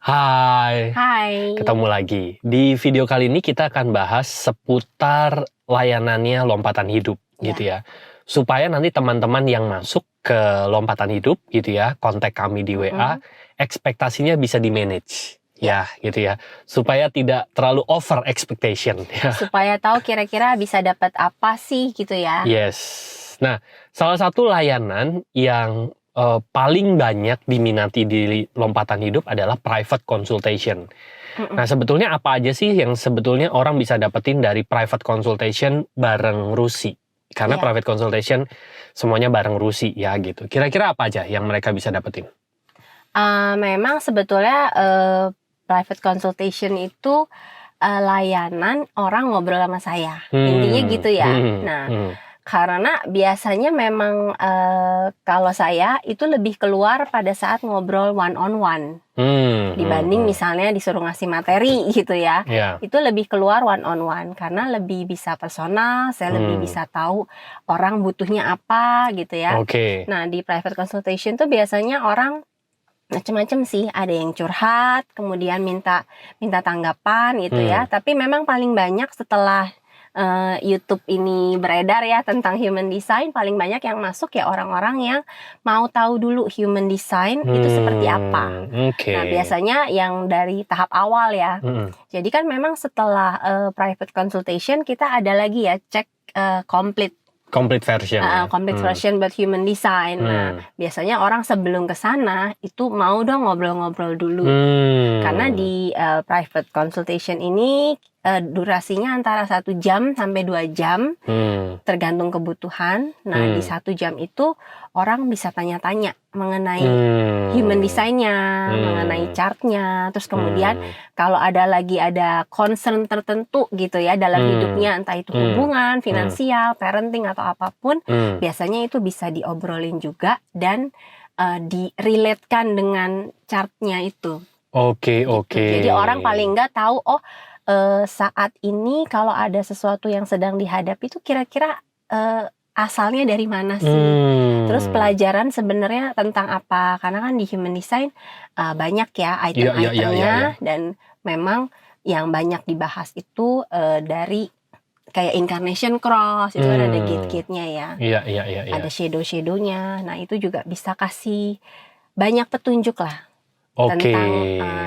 Hai, Hai. ketemu lagi. Di video kali ini kita akan bahas seputar layanannya lompatan hidup, gitu ya. Supaya nanti teman-teman yang masuk ke lompatan hidup, gitu ya, kontak kami di WA, ekspektasinya bisa di-manage. Ya, gitu ya. Supaya tidak terlalu over expectation. Supaya tahu kira-kira bisa dapat apa sih gitu ya. Yes. Nah, salah satu layanan yang paling banyak diminati di lompatan hidup adalah private consultation. Nah, sebetulnya apa aja sih yang sebetulnya orang bisa dapetin dari private consultation bareng Rusi? Karena private consultation semuanya bareng Rusi ya gitu. Kira-kira apa aja yang mereka bisa dapetin? Memang sebetulnya private consultation itu layanan orang ngobrol sama saya. Intinya gitu ya. Karena biasanya memang kalau saya itu lebih keluar pada saat ngobrol one on one dibanding misalnya disuruh ngasih materi gitu ya. Itu lebih keluar one on one karena lebih bisa personal, saya lebih bisa tahu orang butuhnya apa gitu ya. Nah, di private consultation tuh biasanya orang macam-macam sih, ada yang curhat, kemudian minta tanggapan gitu ya. Tapi memang paling banyak setelah YouTube ini beredar ya tentang human design, paling banyak yang masuk ya orang-orang yang mau tahu dulu human design itu seperti apa. Nah, biasanya yang dari tahap awal ya. Jadi kan memang setelah private consultation kita ada lagi ya cek complete version. Complete version buat human design. Nah, biasanya orang sebelum ke sana itu mau dong ngobrol-ngobrol dulu. Karena di private consultation ini durasinya antara 1 jam sampai 2 jam, tergantung kebutuhan. Nah, di 1 jam itu orang bisa tanya-tanya mengenai human design-nya, mengenai chart-nya. Terus kemudian kalau ada concern tertentu gitu ya dalam hidupnya, entah itu hubungan, finansial, parenting atau apapun, biasanya itu bisa diobrolin juga dan direlatekan dengan chart-nya itu. Jadi orang paling nggak tahu saat ini kalau ada sesuatu yang sedang dihadapi itu kira-kira asalnya dari mana sih? Terus pelajaran sebenarnya tentang apa? Karena kan di human design banyak ya item-itemnya dan memang yang banyak dibahas itu dari kayak incarnation cross itu kan ada gate-gate-nya ya. Ada shadow-shadownya. Nah, itu juga bisa kasih banyak petunjuk lah. Tentang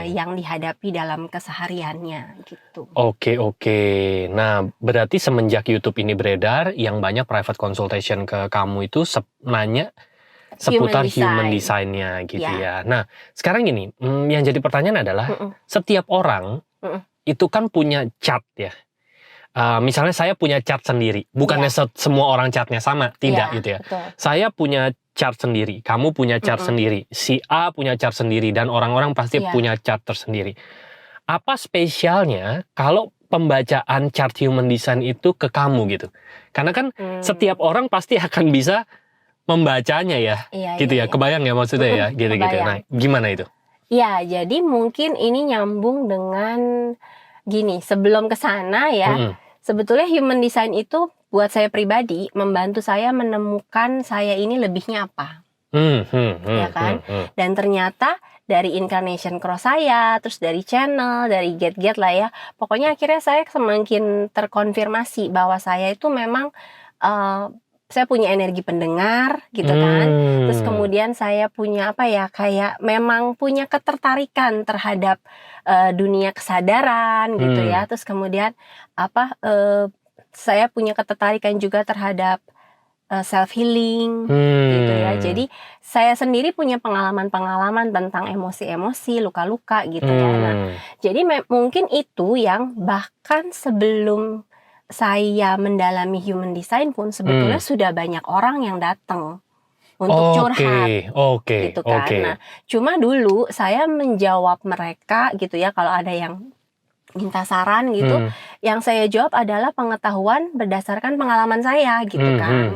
yang dihadapi dalam kesehariannya gitu. Nah, berarti semenjak YouTube ini beredar, yang banyak private consultation ke kamu itu nanya seputar human design-nya gitu ya. Nah, sekarang gini, yang jadi pertanyaan adalah setiap orang itu kan punya chart ya. Misalnya saya punya chart sendiri, bukannya semua orang chartnya sama, tidak gitu ya. Betul. Saya punya chart sendiri, kamu punya chart sendiri, si A punya chart sendiri, dan orang-orang pasti punya chart tersendiri. Apa spesialnya kalau pembacaan chart human design itu ke kamu gitu? Karena kan setiap orang pasti akan bisa membacanya ya, kebayang ya maksudnya ya, gitu-gitu. Nah, gimana itu? Ya, jadi mungkin ini nyambung dengan gini, sebelum ke sana ya, sebetulnya human design itu buat saya pribadi membantu saya menemukan saya ini lebihnya apa. Ya kan? Dan ternyata dari incarnation cross saya, terus dari channel, dari gate-gate lah ya. Pokoknya akhirnya saya semakin terkonfirmasi bahwa saya itu memang saya punya energi pendengar gitu kan. Terus kemudian saya punya kayak memang punya ketertarikan terhadap dunia kesadaran gitu ya. Terus kemudian saya punya ketertarikan juga terhadap self healing gitu ya. Jadi saya sendiri punya pengalaman-pengalaman tentang emosi-emosi, luka-luka gitu ya. Nah, jadi mungkin itu yang bahkan sebelum saya mendalami human design pun sebetulnya sudah banyak orang yang datang untuk curhat gitu kan. Nah, cuma dulu saya menjawab mereka gitu ya kalau ada yang minta saran gitu, yang saya jawab adalah pengetahuan berdasarkan pengalaman saya gitu kan.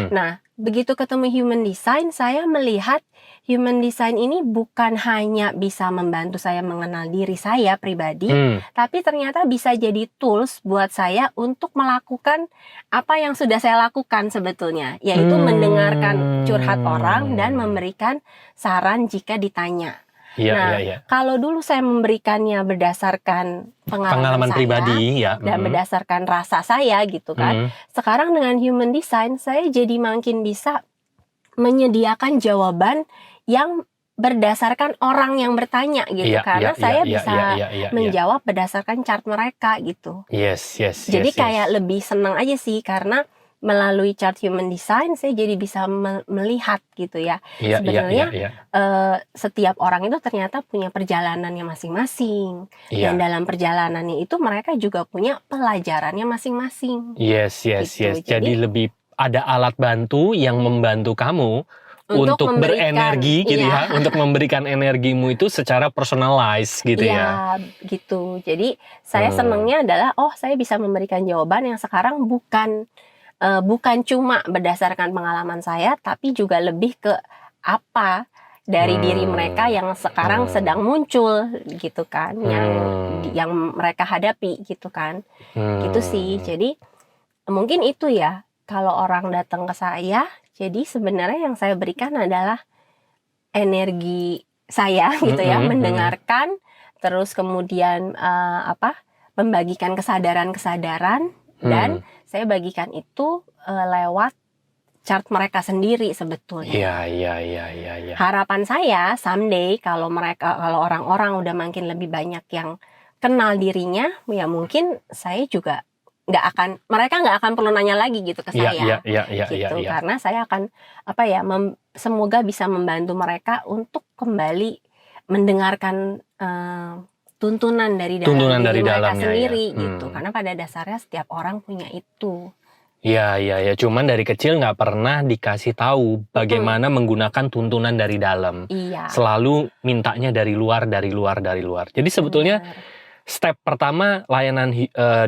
Nah, begitu ketemu human design, saya melihat human design ini bukan hanya bisa membantu saya mengenal diri saya pribadi, tapi ternyata bisa jadi tools buat saya untuk melakukan apa yang sudah saya lakukan sebetulnya, yaitu mendengarkan curhat orang dan memberikan saran jika ditanya. Iya, Nah, iya, iya. kalau dulu saya memberikannya berdasarkan pengalaman saya pribadi ya. dan berdasarkan rasa saya gitu kan. Sekarang dengan human design saya jadi makin bisa menyediakan jawaban yang berdasarkan orang yang bertanya gitu, karena saya bisa menjawab berdasarkan chart mereka gitu. Yes. Jadi kayak lebih senang aja sih, karena melalui chart human design saya jadi bisa melihat gitu ya. Sebenarnya setiap orang itu ternyata punya perjalanannya masing-masing. Dan dalam perjalanannya itu mereka juga punya pelajarannya masing-masing. Yes. Jadi lebih ada alat bantu yang membantu kamu untuk berenergi gitu ya, untuk memberikan energimu itu secara personalized gitu ya. Iya, gitu. Jadi saya senangnya adalah saya bisa memberikan jawaban yang sekarang bukan cuma berdasarkan pengalaman saya, tapi juga lebih ke apa dari diri mereka yang sekarang sedang muncul gitu kan, yang mereka hadapi gitu kan. Gitu sih. Jadi mungkin itu ya, kalau orang datang ke saya, jadi sebenarnya yang saya berikan adalah energi saya gitu ya, mendengarkan, terus kemudian membagikan kesadaran dan saya bagikan itu lewat chart mereka sendiri sebetulnya. Iya. Harapan saya someday kalau orang-orang udah makin lebih banyak yang kenal dirinya, ya mungkin saya juga mereka nggak akan perlu nanya lagi gitu ke saya. Gitu. Karena saya akan semoga bisa membantu mereka untuk kembali mendengarkan tuntunan dari dalam diri mereka sendiri gitu. Karena pada dasarnya setiap orang punya itu. Iya. Cuman dari kecil nggak pernah dikasih tahu bagaimana menggunakan tuntunan dari dalam. Iya. Selalu mintanya dari luar. Jadi sebetulnya step pertama layanan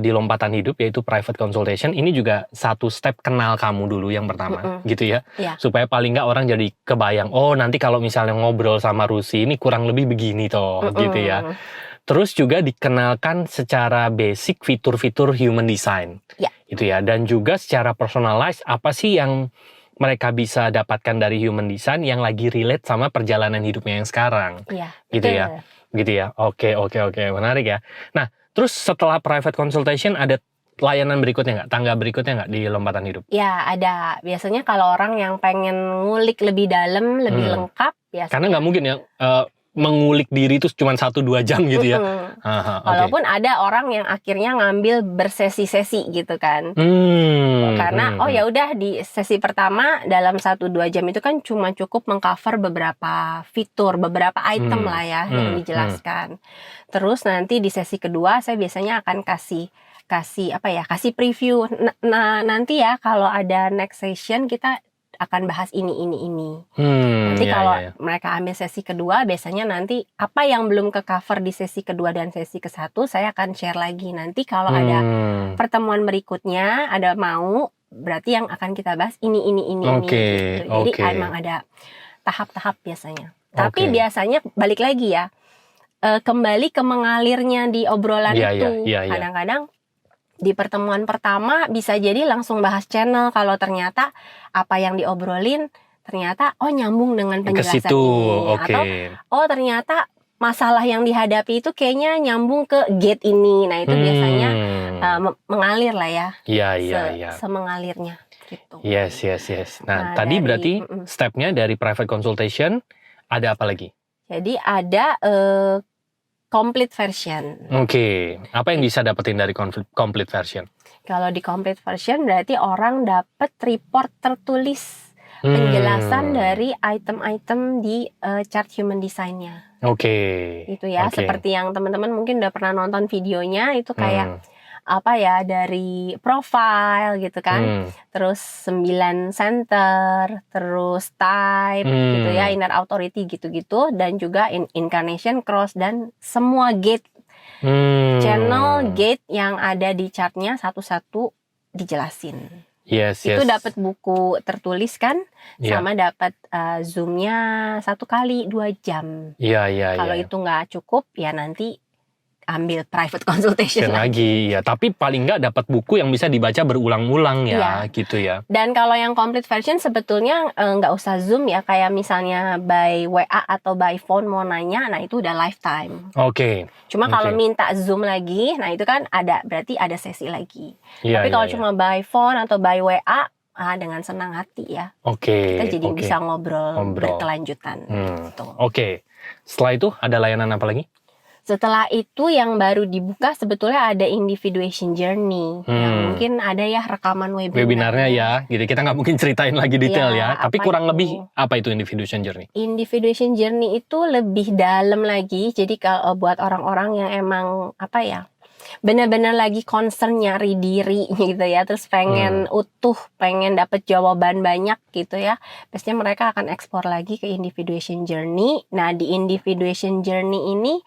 di lompatan hidup yaitu private consultation ini juga satu step kenal kamu dulu yang pertama gitu ya. Supaya paling nggak orang jadi kebayang, nanti kalau misalnya ngobrol sama Rusi ini kurang lebih begini toh gitu ya. Terus juga dikenalkan secara basic fitur-fitur human design gitu ya, dan juga secara personalized apa sih yang mereka bisa dapatkan dari human design yang lagi relate sama perjalanan hidupnya yang sekarang. Gitu ya. Oke, menarik ya. Nah, terus setelah private consultation ada layanan berikutnya nggak? Tangga berikutnya nggak di lompatan hidup? Ya, ada. Biasanya kalau orang yang pengen ngulik lebih dalam, lebih lengkap, biasanya. Karena nggak mungkin ya mengulik diri itu cuma 1-2 jam gitu ya. Walaupun ada orang yang akhirnya ngambil bersesi-sesi gitu kan. Karena ya udah di sesi pertama dalam 1-2 jam itu kan cuma cukup mengcover beberapa fitur, beberapa item lah ya yang dijelaskan. Terus nanti di sesi kedua saya biasanya akan kasih preview. Nah, nanti ya kalau ada next session kita akan bahas ini. Nanti kalau mereka ambil sesi kedua, biasanya nanti apa yang belum ke cover di sesi kedua dan sesi ke-1 saya akan share lagi. Nanti kalau ada pertemuan berikutnya, ada berarti yang akan kita bahas ini gitu. Jadi emang ada tahap-tahap biasanya. Tapi biasanya balik lagi ya, kembali ke mengalirnya di obrolan itu. Kadang-kadang di pertemuan pertama bisa jadi langsung bahas channel kalau ternyata apa yang diobrolin ternyata nyambung dengan penjelasan ini. Atau ternyata masalah yang dihadapi itu kayaknya nyambung ke gate ini. Nah itu biasanya mengalir lah ya. Semengalirnya gitu. Yes. Nah tadi berarti stepnya dari private consultation ada apa lagi? Jadi ada complete version. Apa yang bisa dapetin dari complete version? Kalau di complete version berarti orang dapat report tertulis penjelasan dari item-item di chart human design-nya. Itu ya, seperti yang teman-teman mungkin udah pernah nonton videonya itu kayak dari profile gitu kan, terus 9 center, terus type gitu ya, inner authority gitu-gitu, dan juga incarnation cross dan semua gate channel gate yang ada di chartnya satu-satu dijelasin. Itu dapat buku tertulis kan, sama dapat zoomnya 1 kali 2 jam. Kalau itu nggak cukup ya nanti ambil private consultation lagi. Ya, tapi paling nggak dapat buku yang bisa dibaca berulang-ulang ya, gitu ya. Dan kalau yang complete version sebetulnya nggak usah Zoom ya, kayak misalnya by WA atau by phone mau nanya, nah itu udah lifetime. Oke. Cuma kalau minta Zoom lagi, nah itu kan berarti ada sesi lagi. Tapi kalau cuma by phone atau by WA, dengan senang hati ya. Kita jadi bisa ngobrol berkelanjutan. Oke. Setelah itu ada layanan apa lagi? Setelah itu yang baru dibuka sebetulnya ada individuation journey. Yang mungkin ada ya rekaman webinarnya ya. Gitu. Kita nggak mungkin ceritain lagi detail ya. Tapi kurang lebih apa itu individuation journey? Individuation journey itu lebih dalam lagi. Jadi kalau buat orang-orang yang emang benar-benar lagi concern nyari diri gitu ya, terus pengen utuh, pengen dapet jawaban banyak gitu ya, biasanya mereka akan explore lagi ke individuation journey. Nah di individuation journey ini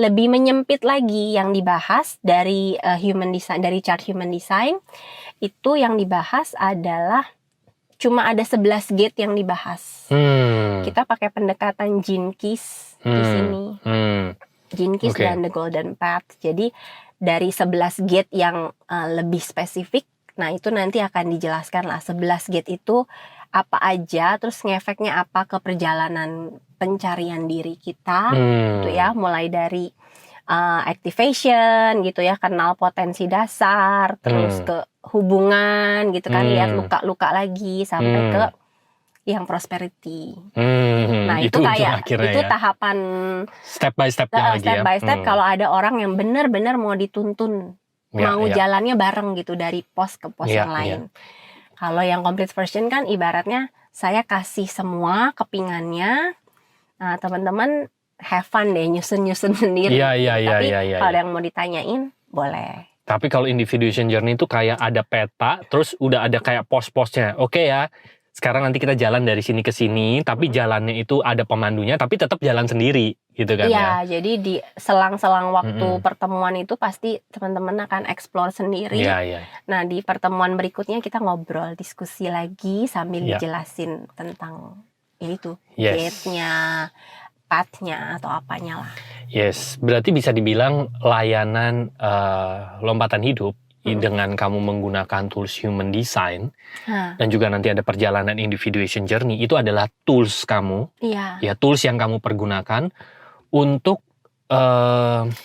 lebih menyempit lagi yang dibahas dari human design, dari chart human design. Itu yang dibahas adalah cuma ada 11 gate yang dibahas. Kita pakai pendekatan Gene Keys di sini. Gene Keys dan The Golden Path. Jadi dari 11 gate yang lebih spesifik, nah itu nanti akan dijelaskan lah 11 gate itu apa aja, terus ngefeknya apa ke perjalanan pencarian diri kita, gitu ya, mulai dari activation gitu ya, kenal potensi dasar, terus ke hubungan gitu kan, lihat luka-luka lagi sampai ke yang prosperity. Nah itu kayak itu tahapan step by stepnya lagi step by step. Kalau ada orang yang benar-benar mau dituntun, mau jalannya bareng gitu dari pos ke pos yang lain. Kalau yang complete version kan ibaratnya saya kasih semua kepingannya, nah teman-teman have fun deh nyusun sendiri. Tapi kalau yang mau ditanyain boleh. Tapi kalau individuation journey itu kayak ada peta, terus udah ada kayak pos-posnya. Oke ya, sekarang nanti kita jalan dari sini ke sini, tapi jalannya itu ada pemandunya, tapi tetap jalan sendiri, gitu kan ya? Iya, jadi di selang-selang waktu pertemuan itu pasti teman-teman akan explore sendiri. Nah, di pertemuan berikutnya kita ngobrol, diskusi lagi sambil dijelasin tentang itu, gate-nya, path-nya atau apanya lah. Yes, berarti bisa dibilang layanan lompatan hidup dengan kamu menggunakan tools human design dan juga nanti ada perjalanan individuation journey, itu adalah tools kamu, ya tools yang kamu pergunakan untuk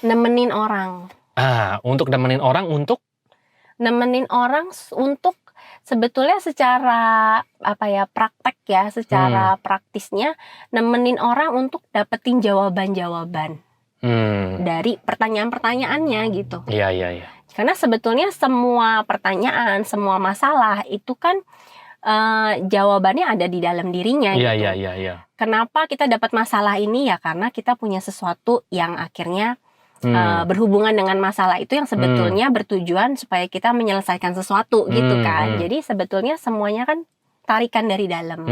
nemenin orang. Untuk nemenin orang untuk sebetulnya secara praktek ya, secara praktisnya nemenin orang untuk dapetin jawaban-jawaban dari pertanyaan-pertanyaannya gitu. Iya. Karena sebetulnya semua pertanyaan, semua masalah itu kan jawabannya ada di dalam dirinya gitu. Iya. Kenapa kita dapat masalah ini ya? Karena kita punya sesuatu yang akhirnya berhubungan dengan masalah itu yang sebetulnya bertujuan supaya kita menyelesaikan sesuatu gitu kan. Jadi sebetulnya semuanya kan tarikan dari dalam.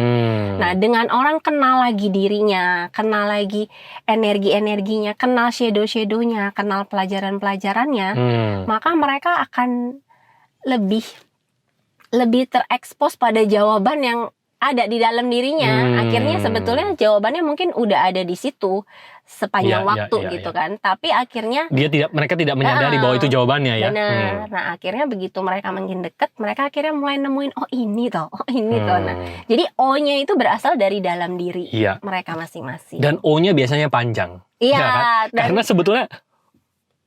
Nah, dengan orang kenal lagi dirinya, kenal lagi energi-energinya, kenal shadow-shadownya, kenal pelajaran-pelajarannya, maka mereka akan lebih terekspos pada jawaban yang ada di dalam dirinya. Akhirnya sebetulnya jawabannya mungkin udah ada di situ sepanjang waktu gitu kan. Tapi akhirnya mereka tidak menyadari bahwa itu jawabannya ya. Benar. Nah, akhirnya begitu mereka makin dekat, mereka akhirnya mulai nemuin ini toh. Nah, jadi O-nya itu berasal dari dalam diri mereka masing-masing. Dan O-nya biasanya panjang. Iya, kan? Karena sebetulnya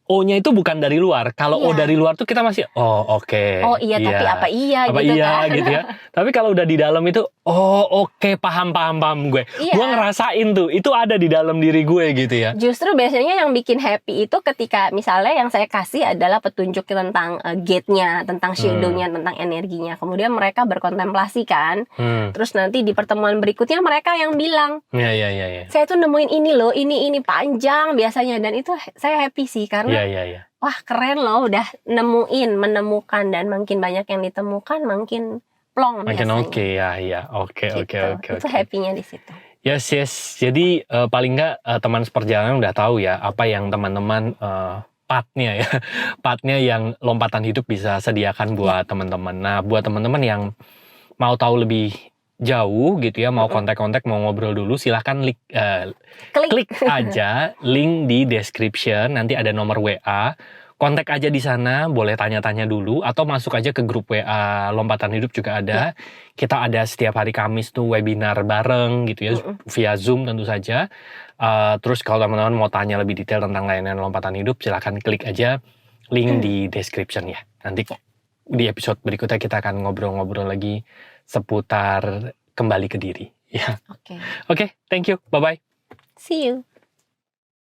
O-nya itu bukan dari luar. Kalau O dari luar tuh kita masih oke. Oh iya, tapi apa iya gitu kan. Gitu ya. Tapi kalau udah di dalam itu oke, paham gue. Gue ngerasain tuh, itu ada di dalam diri gue gitu ya. Justru biasanya yang bikin happy itu ketika misalnya yang saya kasih adalah petunjuk tentang gate-nya, tentang shadow-nya, tentang energinya. Kemudian mereka berkontemplasi kan. Terus nanti di pertemuan berikutnya mereka yang bilang, Iya. saya tuh nemuin ini loh, ini panjang biasanya. Dan itu saya happy sih karena wah keren loh, udah menemukan, dan makin banyak yang ditemukan makin plong makin biasanya. Oke. Itu happy-nya di situ. Yes. Jadi paling nggak teman seperjalanan udah tahu ya apa yang teman-teman pathnya yang lompatan hidup bisa sediakan buat teman-teman. Nah, buat teman-teman yang mau tahu lebih jauh gitu ya, mau kontak-kontak, mau ngobrol dulu, silahkan klik aja link di description, nanti ada nomor WA. Kontak aja di sana, boleh tanya-tanya dulu, atau masuk aja ke grup WA Lompatan Hidup juga ada. Kita ada setiap hari Kamis tuh webinar bareng gitu ya, via Zoom tentu saja. Terus kalau teman-teman mau tanya lebih detail tentang layanan Lompatan Hidup, silahkan klik aja link di description ya. Nanti di episode berikutnya kita akan ngobrol-ngobrol lagi seputar kembali ke diri. Ya. Oke, thank you. Bye-bye. See you.